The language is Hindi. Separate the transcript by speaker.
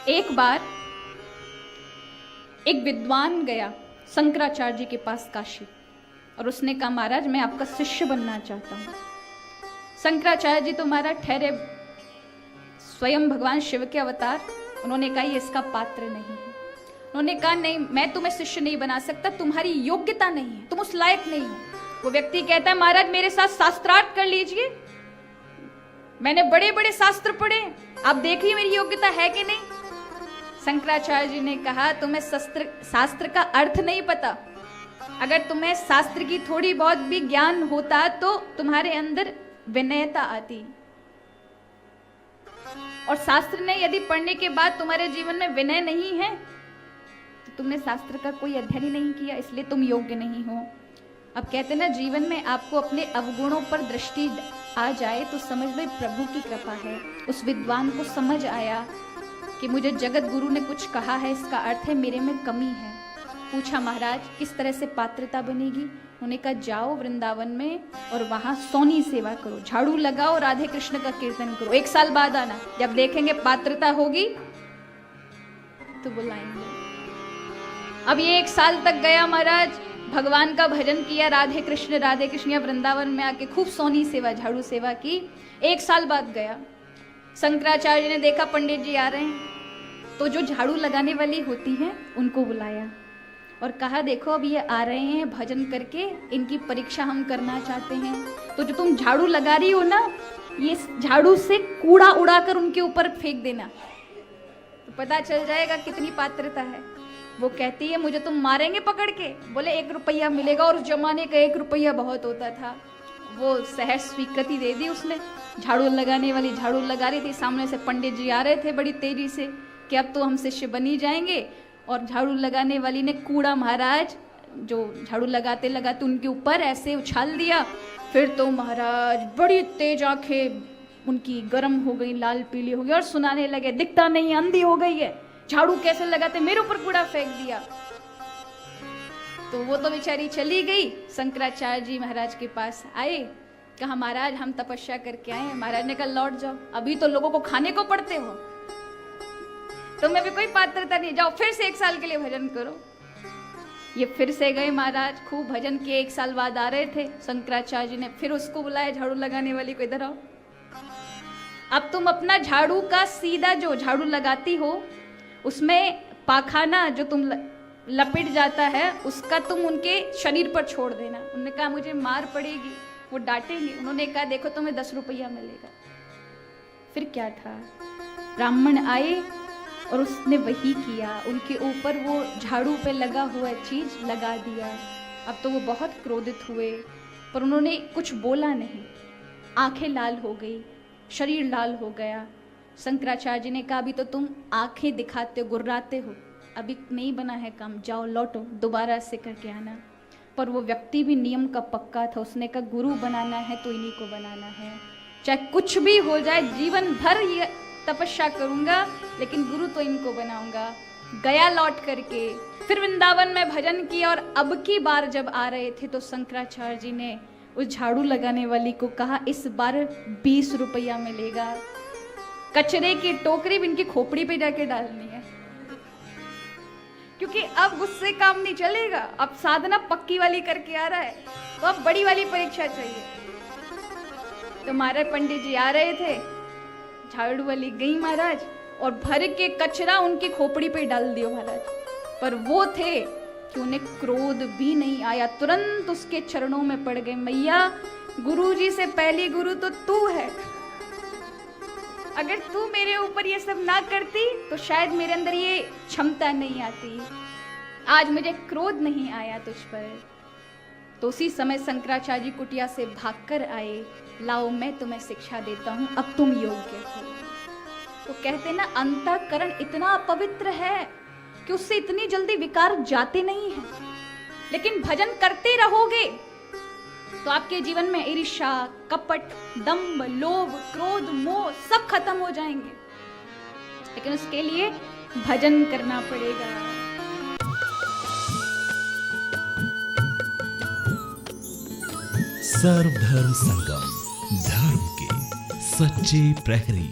Speaker 1: एक बार एक विद्वान गया शंकराचार्य जी के पास काशी, और उसने कहा महाराज मैं आपका शिष्य बनना चाहता हूं। शंकराचार्य जी तो महाराज ठहरे स्वयं भगवान शिव के अवतार। उन्होंने कहा ये इसका पात्र नहीं है। उन्होंने कहा नहीं, मैं तुम्हें शिष्य नहीं बना सकता, तुम्हारी योग्यता नहीं है, तुम उस लायक नहीं हो। वो व्यक्ति कहता है महाराज मेरे साथ शास्त्रार्थ कर लीजिए, मैंने बड़े बड़े शास्त्र पढ़े, आप देखिए मेरी योग्यता है कि नहीं। शंकराचार्य जी ने कहा तुम्हें शास्त्र का अर्थ नहीं पता। अगर तुम्हें शास्त्र की थोड़ी बहुत भी ज्ञान होता तो तुम्हारे अंदर विनयता आती, और शास्त्र ने यदि पढ़ने के बाद तुम्हारे जीवन में विनय नहीं है तो तुमने शास्त्र का कोई अध्ययन ही नहीं किया, इसलिए तुम योग्य नहीं हो। अब कहते ना जीवन में आपको अपने अवगुणों पर दृष्टि आ जाए तो समझ लो प्रभु की कृपा है। उस विद्वान को समझ आया कि मुझे जगत गुरु ने कुछ कहा है, इसका अर्थ है मेरे में कमी है। पूछा महाराज किस तरह से पात्रता बनेगी। उन्होंने कहा जाओ वृंदावन में और वहां सोनी सेवा करो, झाड़ू लगाओ, राधे कृष्ण का कीर्तन करो, 1 साल बाद आना, जब देखेंगे पात्रता होगी तो बुलाएंगे। अब ये 1 साल तक गया महाराज, भगवान का भजन किया, राधे कृष्ण या वृंदावन में आके खूब सोनी सेवा, झाड़ू सेवा की। 1 साल बाद गया, शंकराचार्य ने देखा पंडित जी आ रहे हैं, तो जो झाड़ू लगाने वाली होती हैं उनको बुलाया और कहा देखो अब ये आ रहे हैं भजन करके, इनकी परीक्षा हम करना चाहते हैं। तो जो तुम झाड़ू लगा रही हो ना, ये झाड़ू से कूड़ा उड़ाकर उनके ऊपर फेंक देना, तो पता चल जाएगा कितनी पात्रता है। वो कहती है मुझे तुम मारेंगे पकड़ के। बोले 1 रुपया मिलेगा, और उस जमाने का 1 रुपया बहुत होता था। वो सहज स्वीकृति दे दी उसने। झाड़ू लगाने वाली झाड़ू लगा रही थी, सामने से पंडित जी आ रहे थे बड़ी तेजी से कि अब तो हम शिष्य बनी जाएंगे, और झाड़ू लगाने वाली ने कूड़ा महाराज जो झाड़ू लगाते लगाते उनके ऊपर ऐसे उछाल दिया। फिर तो महाराज बड़ी तेज आंखें उनकी गर्म हो गई, लाल पीली हो गई, और सुनाने लगे दिखता नहीं अंधी हो गई है, झाड़ू कैसे लगाते, मेरे ऊपर कूड़ा फेंक दिया। तो वो तो बेचारी चली गई। शंकराचार्य जी महाराज के पास आए, कहा महाराज हम तपस्या करके आए हैं। महाराज ने कहा लौट जाओ, अभी तो लोगों को खाने को पड़ते हो, तुम्हें भी कोई पात्रता नहीं, जाओ फिर से 1 साल के लिए भजन करो। ये फिर से गए महाराज, खूब भजन किए। 1 साल बाद आ रहे थे, शंकराचार्य जी ने फिर उसको बुलाया, झाड़ू लगाने वाली को इधर आओ, अब तुम अपना झाड़ू का सीधा जो झाड़ू लगाती हो उसमें पाखाना जो तुम लपेट जाता है उसका तुम उनके शरीर पर छोड़ देना। उन्होंने कहा मुझे मार पड़ेगी, वो डांटेंगे। उन्होंने कहा देखो तुम्हें 10 रुपया मिलेगा। फिर क्या था, ब्राह्मण आए और उसने वही किया, उनके ऊपर वो झाड़ू पे लगा हुआ चीज लगा दिया। अब तो वो बहुत क्रोधित हुए, पर उन्होंने कुछ बोला नहीं। आंखें लाल हो गई, शरीर लाल हो गया। शंकराचार्य जी ने कहा अभी तो तुम आंखें दिखाते हो, गुर्राते हो, अभी नहीं बना है काम, जाओ लौटो, दोबारा से करके आना। पर वो व्यक्ति भी नियम का पक्का था, उसने कहा गुरु बनाना है तो इन्हीं को बनाना है, चाहे कुछ भी हो जाए, जीवन भर ये तपस्या करूंगा लेकिन गुरु तो इनको बनाऊंगा। गया लौट करके, फिर वृंदावन में भजन किया, और अब की बार जब आ रहे थे तो शंकराचार्य जी ने उस झाड़ू लगाने वाली को कहा इस बार 20 रुपया मिलेगा, कचरे की टोकरी भी इनकी खोपड़ी पे जाके डालनी है, क्योंकि अब गुस्से काम नहीं चलेगा, अब साधना पक्की वाली करके आ रहा है, तो अब बड़ी वाली परीक्षा चाहिए। तो हमारे पंडित जी आ रहे थे, झाड़ू वाली गई महाराज और भर के कचरा उनकी खोपड़ी पे डाल दियो महाराज। पर वो थे कि उन्हें क्रोध भी नहीं आया, तुरंत उसके चरणों में पड़ गए, मैया गुरु जी से पहली गुरु तो तू है, अगर तू मेरे ऊपर ये सब ना करती तो शायद मेरे अंदर ये क्षमता नहीं आती, आज मुझे क्रोध नहीं आया तुझ पर। तो उसी समय शंकराचार्य जी कुटिया से भागकर आए, लाओ मैं तुम्हें शिक्षा देता हूं, अब तुम योग्य हो। तो कहते ना अंतःकरण इतना पवित्र है कि उससे इतनी जल्दी विकार जाते नहीं हैं, लेकिन भजन करते रहोगे तो आपके जीवन में ईर्ष्या, कपट, दंभ, लोभ, क्रोध, मोह सब खत्म हो जाएंगे, लेकिन उसके लिए भजन करना पड़ेगा।
Speaker 2: सर्वधर्म संगम, धर्म के सच्चे प्रहरी।